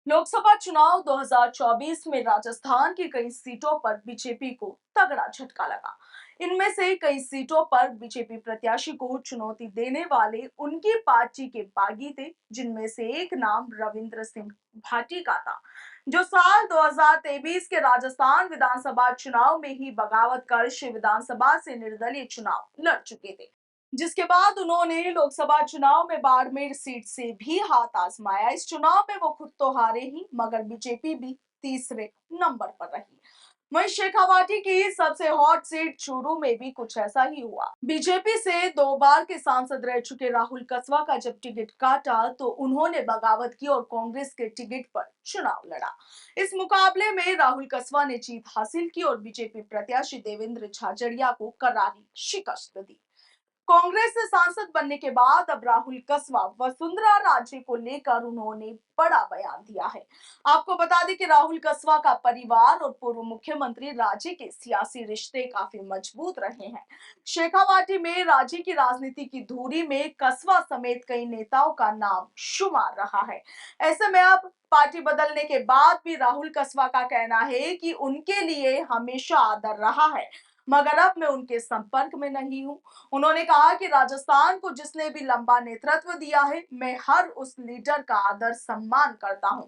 लोकसभा चुनाव 2024 में राजस्थान की कई सीटों पर बीजेपी को तगड़ा झटका लगा। इनमें से कई सीटों पर बीजेपी प्रत्याशी को चुनौती देने वाले उनकी पार्टी के बागी थे, जिनमें से एक नाम रविंद्र सिंह भाटी का था, जो साल 2023 के राजस्थान विधानसभा चुनाव में ही बगावत कर शिव विधानसभा से निर्दलीय चुनाव लड़ चुके थे, जिसके बाद उन्होंने लोकसभा चुनाव में बाड़मेर सीट से भी हाथ आजमाया। इस चुनाव में वो खुद तो हारे ही, मगर बीजेपी भी तीसरे नंबर पर रही। वहीं शेखावाटी की सबसे हॉट सीट चूरू में भी कुछ ऐसा ही हुआ। बीजेपी से 2 बार के सांसद रह चुके राहुल कसवा का जब टिकट काटा तो उन्होंने बगावत की और कांग्रेस के टिकट पर चुनाव लड़ा। इस मुकाबले में राहुल कसवा ने जीत हासिल की और बीजेपी प्रत्याशी देवेंद्र झाझड़िया को करारी शिकस्त दी। कांग्रेस से सांसद बनने के बाद अब राहुल कसवा वसुंधरा राजे को लेकर उन्होंने बड़ा बयान दिया है। आपको बता दें कि राहुल कसवा का परिवार और पूर्व मुख्यमंत्री राजे के सियासी रिश्ते काफी मजबूत रहे हैं। शेखावाटी में राजे की राजनीति की धुरी में कसवा समेत कई नेताओं का नाम शुमार रहा है। ऐसे में अब पार्टी बदलने के बाद भी राहुल कसवा का कहना है कि उनके लिए हमेशा आदर रहा है, मगर अब मैं उनके संपर्क में नहीं हूं। उन्होंने कहा कि राजस्थान को जिसने भी लंबा नेतृत्व दिया है, मैं हर उस लीडर का आदर सम्मान करता हूं।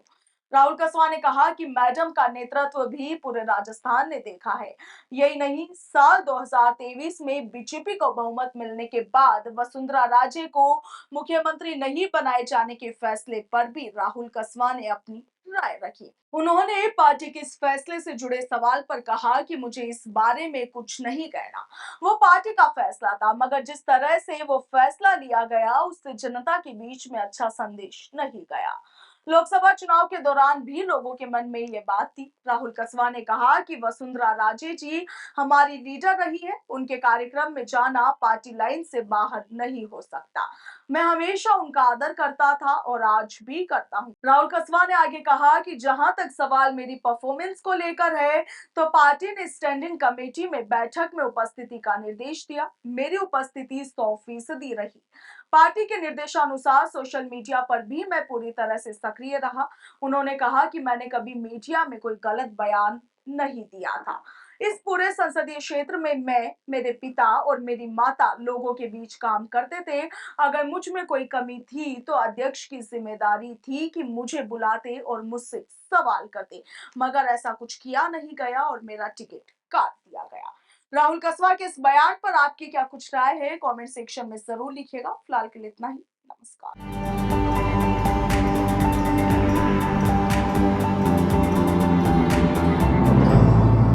राहुल कसवा ने कहा कि मैडम का नेतृत्व भी पूरे राजस्थान ने देखा है। यही नहीं, साल 2023 में बीजेपी को बहुमत मिलने के बाद वसुंधरा राजे को मुख्यमंत्री नहीं बनाए जाने के फैसले पर भी राहुल कसवा ने अपनी राय रखी। उन्होंने पार्टी के इस फैसले से जुड़े सवाल पर कहा कि मुझे इस बारे में कुछ नहीं कहना, वो पार्टी का फैसला था, मगर जिस तरह से वो फैसला लिया गया उससे जनता के बीच में अच्छा संदेश नहीं गया। लोकसभा चुनाव के दौरान भी लोगों के मन में ये बात थी। राहुल कसवा ने कहा कि वसुंधरा राजे जी हमारी लीडर रही है, उनके कार्यक्रम में जाना पार्टी लाइन से बाहर नहीं हो सकता। मैं हमेशा उनका आदर करता था और आज भी करता हूं। राहुल कसवा ने आगे कहा कि जहां तक सवाल मेरी परफॉर्मेंस को लेकर है, तो पार्टी ने स्टैंडिंग कमेटी में बैठक में उपस्थिति का निर्देश दिया। मेरी उपस्थिति 100% रही। पार्टी के निर्देशानुसार सोशल मीडिया पर भी मैं पूरी तरह से सक्रिय रहा। उन्होंने कहा कि मैंने कभी मीडिया में कोई गलत बयान नहीं दिया था। इस पूरे संसदीय क्षेत्र में मैं, मेरे पिता और मेरी माता लोगों के बीच काम करते थे। अगर मुझ में कोई कमी थी तो अध्यक्ष की जिम्मेदारी थी कि मुझे बुलाते और मुझसे सवाल करते, मगर ऐसा कुछ किया नहीं गया और मेरा टिकट काट दिया गया। राहुल कसवा के इस बयान पर आपकी क्या कुछ राय है? कमेंट सेक्शन में जरूर लिखिएगा। फिलहाल के लिए इतना ही। नमस्कार।